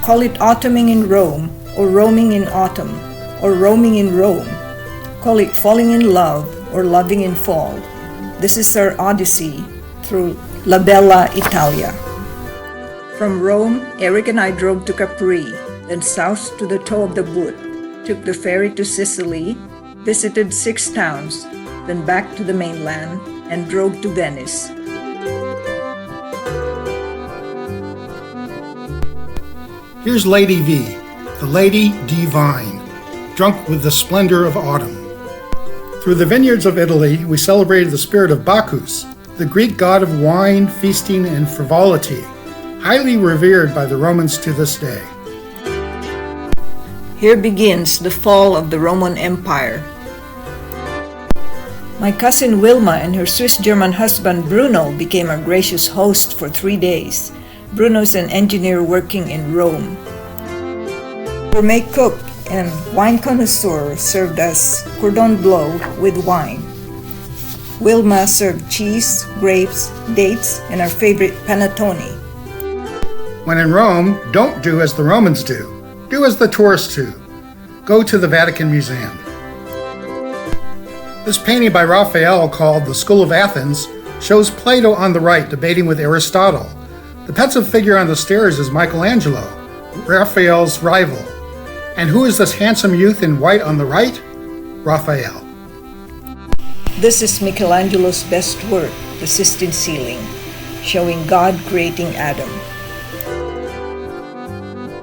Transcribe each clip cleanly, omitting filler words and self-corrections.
Call it autumning in Rome, or roaming in autumn, or roaming in Rome. Call it falling in love, or loving in fall. This is our odyssey through La Bella Italia. From Rome, Eric and I drove to Capri, then south to the toe of the boot, took the ferry to Sicily, visited 6 towns, then back to the mainland, and drove to Venice. Here's Lady V, the Lady Divine, drunk with the splendor of autumn. Through the vineyards of Italy, we celebrated the spirit of Bacchus, the Greek god of wine, feasting, and frivolity, highly revered by the Romans to this day. Here begins the fall of the Roman Empire. My cousin Vilma and her Swiss-German husband Bruno became our gracious host for 3 days. Bruno's an engineer working in Rome. Gourmet cook and wine connoisseur served us cordon bleu with wine. Vilma served cheese, grapes, dates, and our favorite panettone. When in Rome, don't do as the Romans do. Do as the tourists do. Go to the Vatican Museum. This painting by Ravello, called The School of Athens, shows Plato on the right debating with Aristotle. The pensive figure on the stairs is Michelangelo, Raphael's rival. And who is this handsome youth in white on the right? Raphael. This is Michelangelo's best work, the Sistine Ceiling, showing God creating Adam.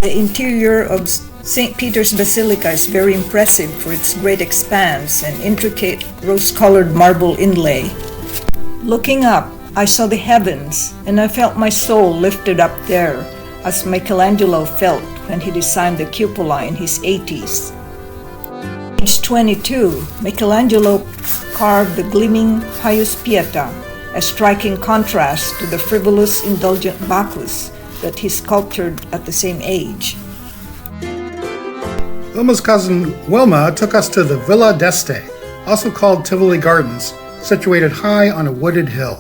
The interior of St. Peter's Basilica is very impressive for its great expanse and intricate rose-colored marble inlay. Looking up, I saw the heavens, and I felt my soul lifted up there, as Michelangelo felt when he designed the cupola in his 80s. Age 22, Michelangelo carved the gleaming Pius Pieta, a striking contrast to the frivolous, indulgent Bacchus that he sculptured at the same age. Vilma's cousin Vilma took us to the Villa d'Este, also called Tivoli Gardens, situated high on a wooded hill.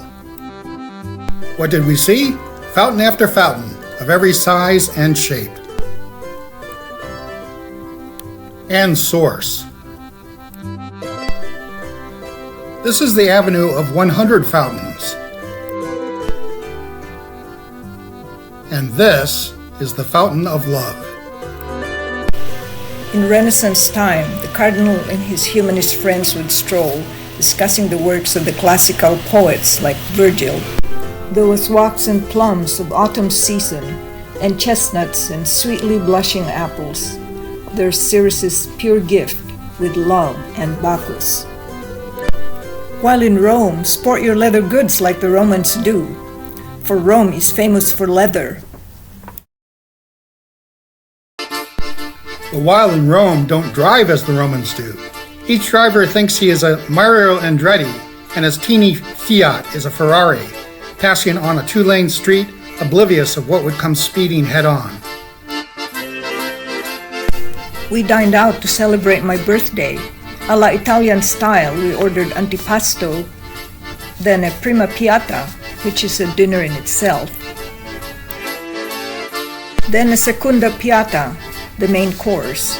What did we see? Fountain after fountain, of every size and shape. And source. This is the avenue of 100 fountains. And this is the Fountain of Love. In Renaissance time, the cardinal and his humanist friends would stroll, discussing the works of the classical poets like Virgil. There was wax and plums of autumn season, and chestnuts and sweetly blushing apples. There's Ceres's pure gift with love and Bacchus. While in Rome, sport your leather goods like the Romans do, for Rome is famous for leather. But while in Rome, don't drive as the Romans do. Each driver thinks he is a Mario Andretti, and his teeny Fiat is a Ferrari, passing on a 2-lane street, oblivious of what would come speeding head-on. We dined out to celebrate my birthday. A la Italian style, we ordered antipasto, then a prima piata, which is a dinner in itself. Then a secunda piata, the main course.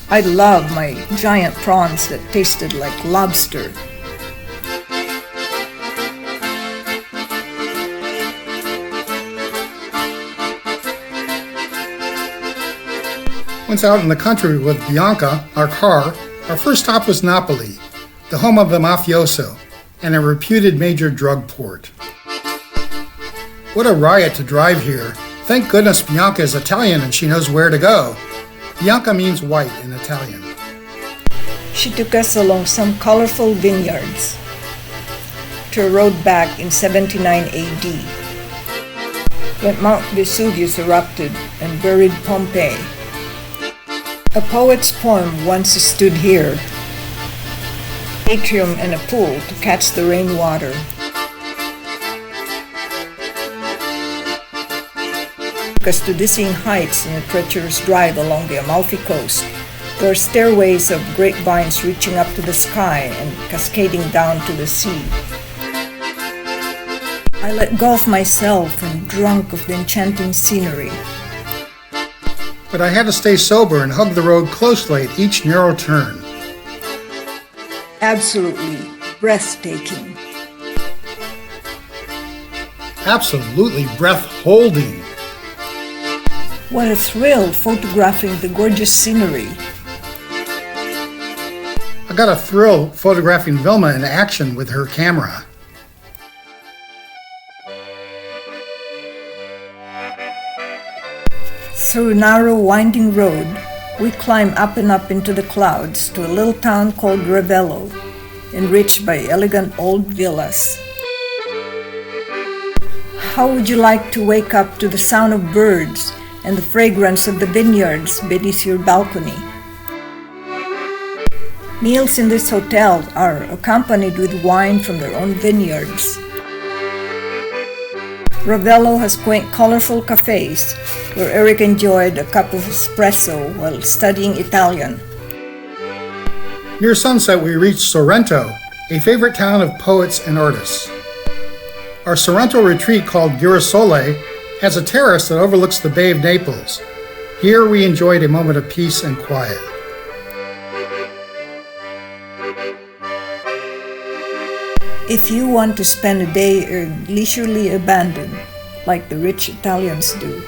I love my giant prawns that tasted like lobster. Once out in the country with Bianca, our car, our first stop was Napoli, the home of the mafioso, and a reputed major drug port. What a riot to drive here. Thank goodness Bianca is Italian and she knows where to go. Bianca means white in Italian. She took us along some colorful vineyards to a road back in 79 AD, when Mount Vesuvius erupted and buried Pompeii. A poet's poem once stood here, atrium and a pool to catch the rainwater. Took us to dizzying heights in a treacherous drive along the Amalfi Coast. There are stairways of grapevines reaching up to the sky and cascading down to the sea. I let go of myself and drunk of the enchanting scenery. but I had to stay sober and hug the road closely at each narrow turn. Absolutely breathtaking. Absolutely breath-holding. What a thrill photographing the gorgeous scenery. I got a thrill photographing Vilma in action with her camera. Through a narrow, winding road, we climb up and up into the clouds to a little town called Ravello, enriched by elegant old villas. How would you like to wake up to the sound of birds and the fragrance of the vineyards beneath your balcony? Meals in this hotel are accompanied with wine from their own vineyards. Ravello has quaint, colorful cafes where Eric enjoyed a cup of espresso while studying Italian. Near sunset, we reached Sorrento, a favorite town of poets and artists. Our Sorrento retreat, called Girasole, has a terrace that overlooks the Bay of Naples. Here we enjoyed a moment of peace and quiet. If you want to spend a day in leisurely abandon, like the rich Italians do,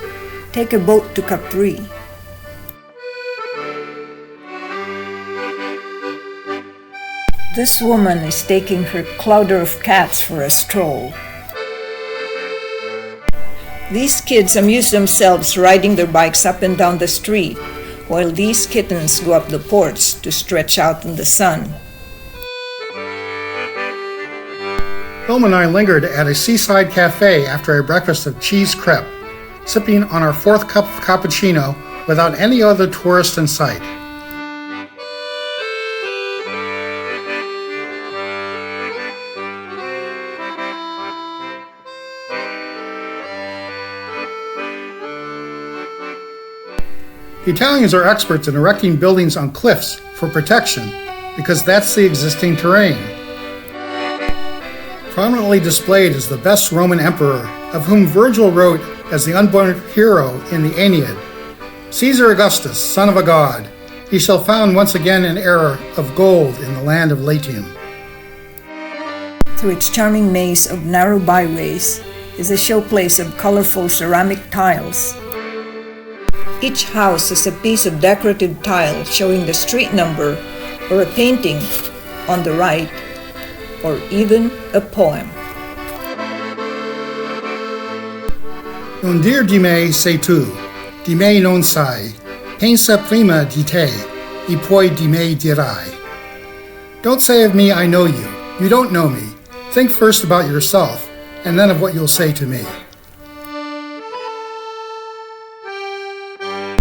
take a boat to Capri. This woman is taking her clouder of cats for a stroll. These kids amuse themselves riding their bikes up and down the street, while these kittens go up the porch to stretch out in the sun. Vilma and I lingered at a seaside cafe after a breakfast of cheese crepe, sipping on our fourth cup of cappuccino without any other tourist in sight. The Italians are experts in erecting buildings on cliffs for protection because that's the existing terrain. Prominently displayed is the best Roman emperor, of whom Virgil wrote as the unborn hero in the Aeneid. Caesar Augustus, son of a god, he shall found once again an era of gold in the land of Latium. Through its charming maze of narrow byways is a showplace of colorful ceramic tiles. Each house has a piece of decorative tile showing the street number or a painting on the right, or even a poem. Non dir di me sei tu, di me non sai, pensa prima di te, e poi di me dirai. Don't say of me I know you, you don't know me. Think first about yourself, and then of what you'll say to me.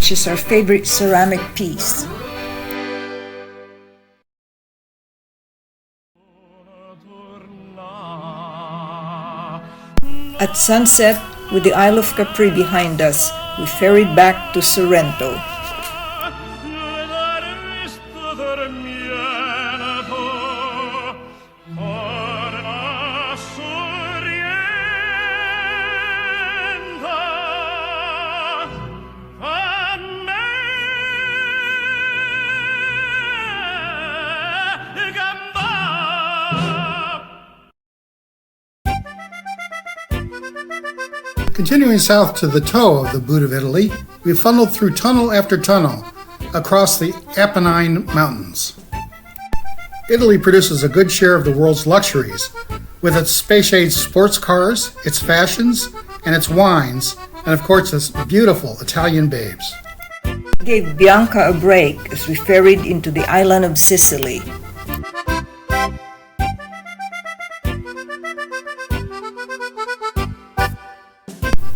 She's our favorite ceramic piece. At sunset, with the Isle of Capri behind us, we ferried back to Sorrento. Continuing south to the toe of the boot of Italy, we funneled through tunnel after tunnel across the Apennine Mountains. Italy produces a good share of the world's luxuries, with its space-age sports cars, its fashions, and its wines, and of course its beautiful Italian babes. We gave Bianca a break as we ferried into the island of Sicily.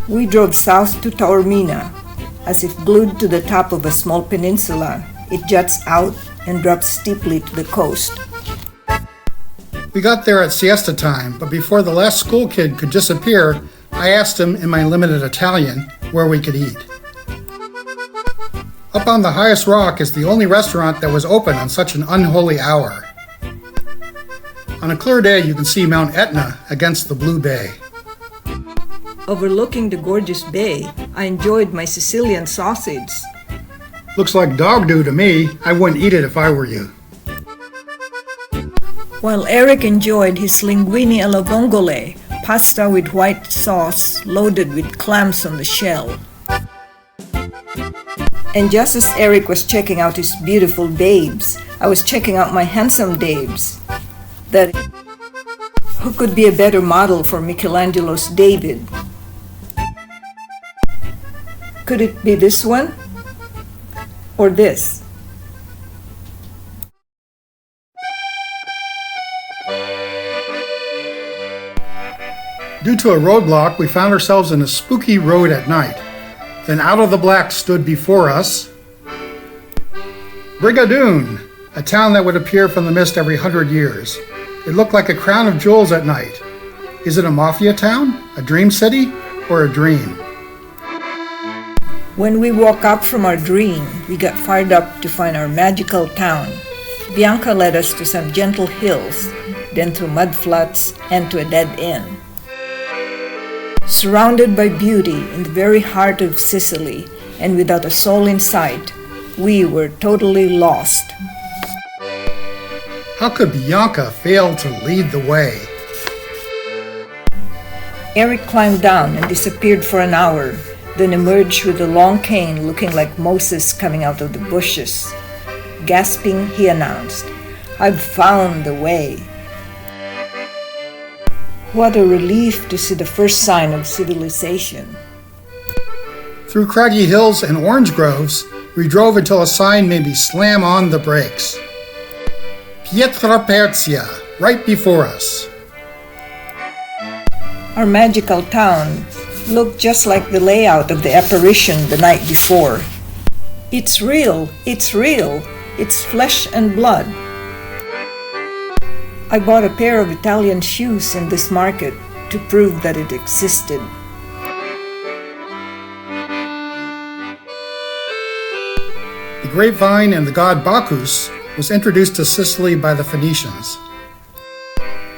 We drove south to Taormina. As if glued to the top of a small peninsula, it juts out and drops steeply to the coast. We got there at siesta time, but before the last school kid could disappear, I asked him in my limited Italian where we could eat. Up on the highest rock is the only restaurant that was open on such an unholy hour. On a clear day, you can see Mount Etna against the blue bay. Overlooking the gorgeous bay, I enjoyed my Sicilian sausage. Looks like dog do to me. I wouldn't eat it if I were you. While Eric enjoyed his linguine alla vongole, pasta with white sauce loaded with clams on the shell. And just as Eric was checking out his beautiful babes, I was checking out my handsome babes. Who could be a better model for Michelangelo's David? Could it be this one? Or this? Due to a roadblock, we found ourselves in a spooky road at night. Then out of the black stood before us Brigadoon, a town that would appear from the mist every 100 years. It looked like a crown of jewels at night. Is it a mafia town, a dream city, or a dream? When we woke up from our dream, we got fired up to find our magical town. Bianca led us to some gentle hills, then through mud flats and to a dead end. Surrounded by beauty in the very heart of Sicily and without a soul in sight, we were totally lost. How could Bianca fail to lead the way? Eric climbed down and disappeared for an hour, then emerged with a long cane looking like Moses coming out of the bushes. Gasping, he announced, "I've found the way." What a relief to see the first sign of civilization. Through craggy hills and orange groves, we drove until a sign made me slam on the brakes. Pietra Perzia, right before us. Our magical town looked just like the layout of the apparition the night before. It's real, it's real, it's flesh and blood. I bought a pair of Italian shoes in this market to prove that it existed. The grapevine and the god Bacchus was introduced to Sicily by the Phoenicians.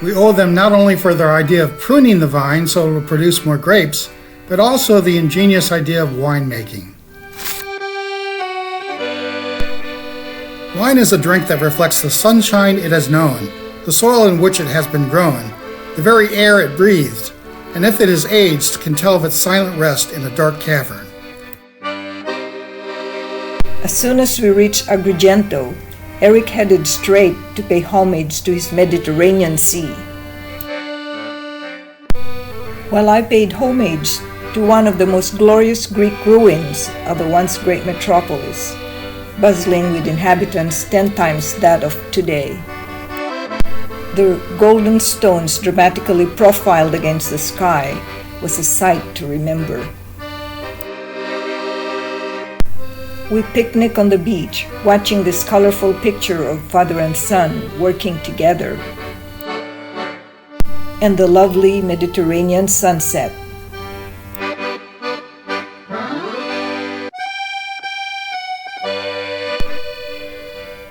We owe them not only for their idea of pruning the vine so it will produce more grapes, but also the ingenious idea of winemaking. Wine is a drink that reflects the sunshine it has known, the soil in which it has been grown, the very air it breathed, and if it is aged, can tell of its silent rest in a dark cavern. As soon as we reached Agrigento, Eric headed straight to pay homage to his Mediterranean Sea. While I paid homage to one of the most glorious Greek ruins of a once great metropolis, bustling with inhabitants 10 times that of today. The golden stones dramatically profiled against the sky was a sight to remember. We picnic on the beach, watching this colorful picture of father and son working together, and the lovely Mediterranean sunset.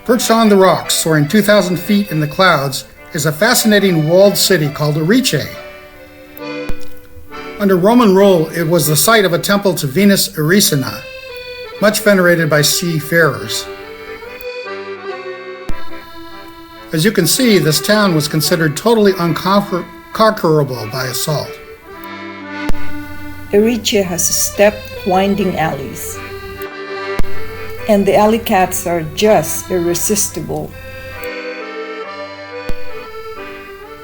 Perched on the rocks, soaring 2,000 feet in the clouds, is a fascinating walled city called Erice. Under Roman rule, it was the site of a temple to Venus Ericina, much venerated by seafarers. As you can see, this town was considered totally unconquerable by assault. Erice has stepped, winding alleys, and the alley cats are just irresistible.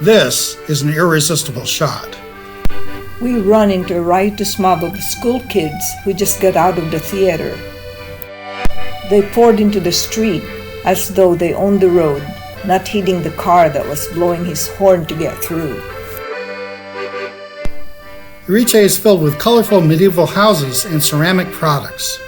This is an irresistible shot. We run into a riotous mob of school kids who just got out of the theater. They poured into the street as though they owned the road, not heeding the car that was blowing his horn to get through. Riche is filled with colorful medieval houses and ceramic products.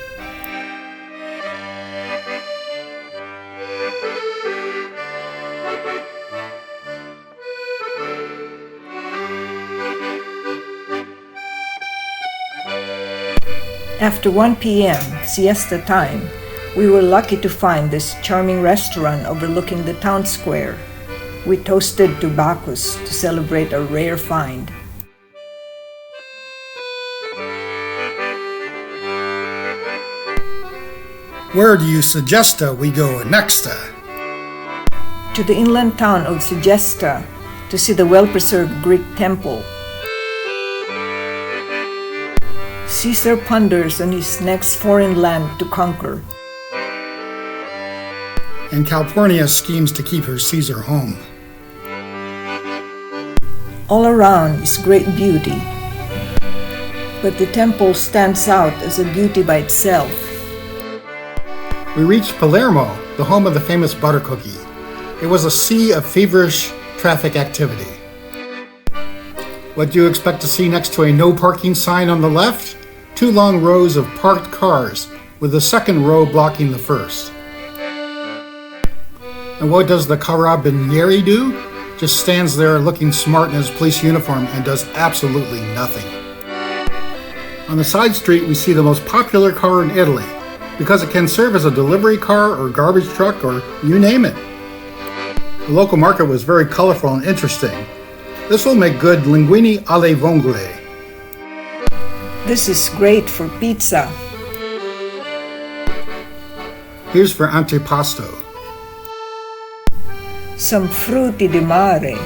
After 1 p.m., siesta time, we were lucky to find this charming restaurant overlooking the town square. We toasted to Bacchus to celebrate a rare find. Where do you suggest we go next? To the inland town of Segesta to see the well-preserved Greek temple. Caesar ponders on his next foreign land to conquer. And Calpurnia schemes to keep her Caesar home. All around is great beauty, but the temple stands out as a beauty by itself. We reached Palermo, the home of the famous butter cookie. It was a sea of feverish traffic activity. What do you expect to see next to a no parking sign on the left? 2 long rows of parked cars, with the second row blocking the first. And what does the carabinieri do? Just stands there looking smart in his police uniform and does absolutely nothing. On the side street, we see the most popular car in Italy, because it can serve as a delivery car or garbage truck or you name it. The local market was very colorful and interesting. This will make good linguine alle vongole. This is great for pizza. Here's for antipasto. Some frutti di mare,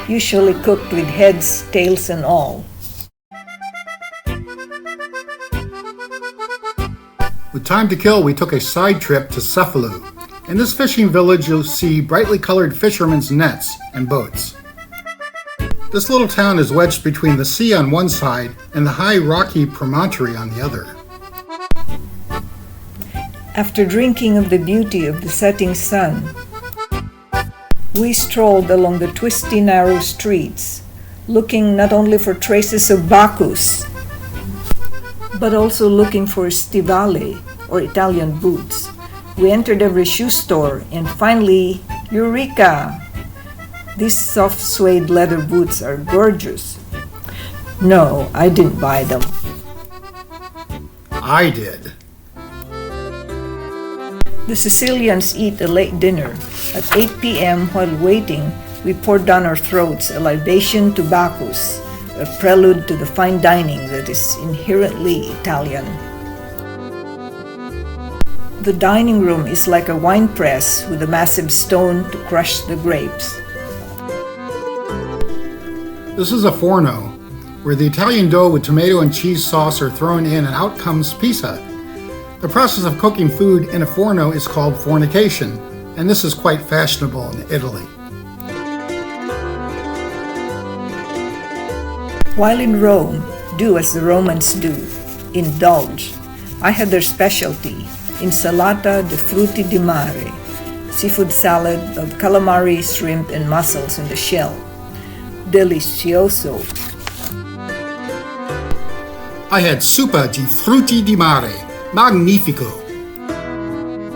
usually cooked with heads, tails, and all. With time to kill, we took a side trip to Cefalu. In this fishing village, you'll see brightly colored fishermen's nets and boats. This little town is wedged between the sea on one side and the high rocky promontory on the other. After drinking of the beauty of the setting sun, we strolled along the twisty, narrow streets, looking not only for traces of Bacchus, but also looking for stivali, or Italian boots. We entered every shoe store, and finally, Eureka! These soft suede leather boots are gorgeous. No, I didn't buy them. I did. The Sicilians eat a late dinner. At 8 p.m., while waiting, we poured down our throats a libation to Bacchus, a prelude to the fine dining that is inherently Italian. The dining room is like a wine press with a massive stone to crush the grapes. This is a forno, where the Italian dough with tomato and cheese sauce are thrown in and out comes pizza. The process of cooking food in a forno is called fornication, and this is quite fashionable in Italy. While in Rome, do as the Romans do, indulge. I had their specialty, insalata de frutti di mare, seafood salad of calamari, shrimp, and mussels in the shell. Delicioso. I had supa di frutti di mare, magnifico.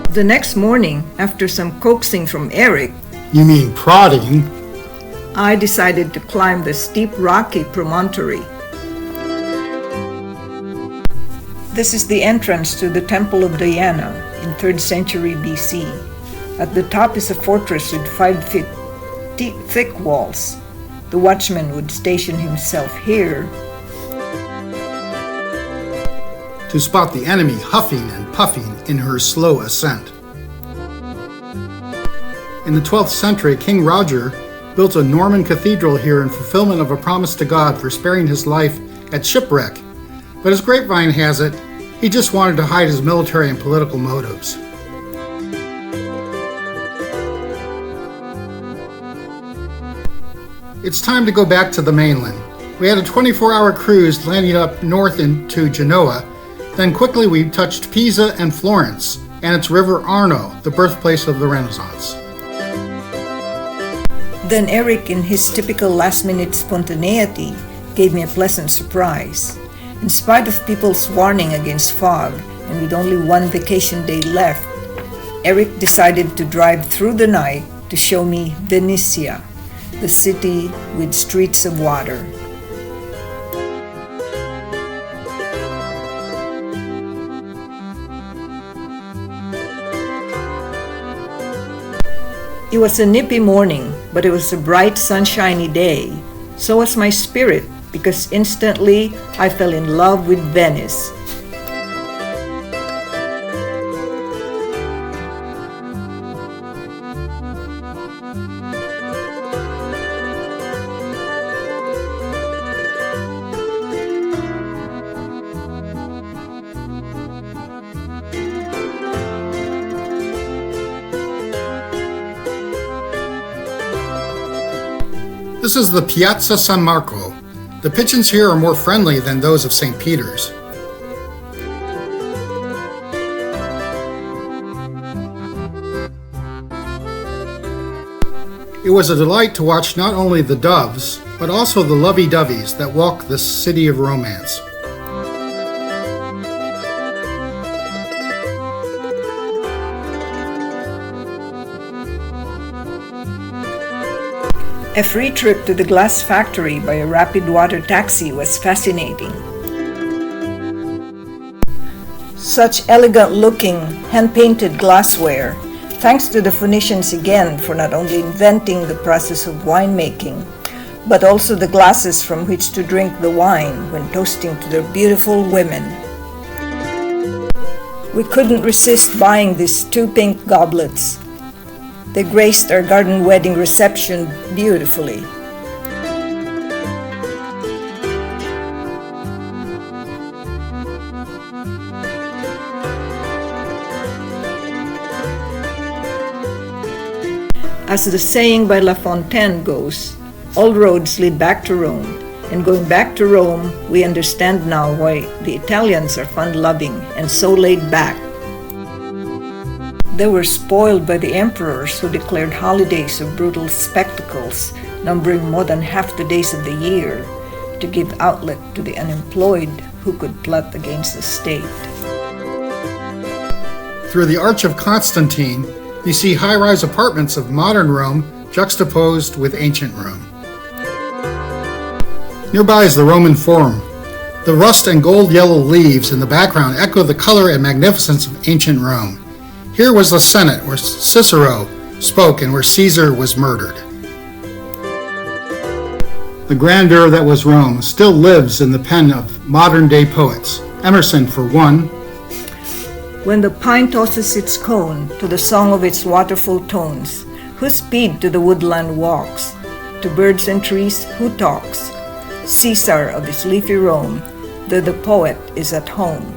The next morning, after some coaxing from Eric, You mean prodding? I decided to climb the steep rocky promontory. This is the entrance to the Temple of Diana in 3rd century BC. At the top is a fortress with 5 feet thick walls. The watchman would station himself here to spot the enemy huffing and puffing in her slow ascent. In the 12th century, King Roger built a Norman cathedral here in fulfillment of a promise to God for sparing his life at shipwreck. But as grapevine has it, he just wanted to hide his military and political motives. It's time to go back to the mainland. We had a 24-hour cruise landing up north into Genoa. Then quickly we touched Pisa and Florence, and its river Arno, the birthplace of the Renaissance. Then Eric, in his typical last-minute spontaneity, gave me a pleasant surprise. In spite of people's warning against fog, and with only one vacation day left, Eric decided to drive through the night to show me Venice, the city with streets of water. It was a nippy morning, but it was a bright, sunshiny day. So was my spirit, because instantly I fell in love with Venice. This is the Piazza San Marco. The pigeons here are more friendly than those of St. Peter's. It was a delight to watch not only the doves, but also the lovey-doveys that walk this city of romance. A free trip to the glass factory by a rapid water taxi was fascinating. Such elegant-looking, hand-painted glassware, thanks to the Phoenicians again for not only inventing the process of winemaking, but also the glasses from which to drink the wine when toasting to their beautiful women. We couldn't resist buying these 2 pink goblets. They graced our garden wedding reception beautifully. As the saying by La Fontaine goes, all roads lead back to Rome, and going back to Rome, we understand now why the Italians are fun-loving and so laid back. They were spoiled by the emperors who declared holidays of brutal spectacles, numbering more than half the days of the year, to give outlet to the unemployed who could plot against the state. Through the Arch of Constantine, you see high-rise apartments of modern Rome juxtaposed with ancient Rome. Nearby is the Roman Forum. The rust and gold-yellow leaves in the background echo the color and magnificence of ancient Rome. Here was the Senate, where Cicero spoke and where Caesar was murdered. The grandeur that was Rome still lives in the pen of modern-day poets. Emerson, for one. When the pine tosses its cone to the song of its waterful tones, who speed to the woodland walks? To birds and trees, who talks? Caesar of his leafy Rome, though the poet is at home.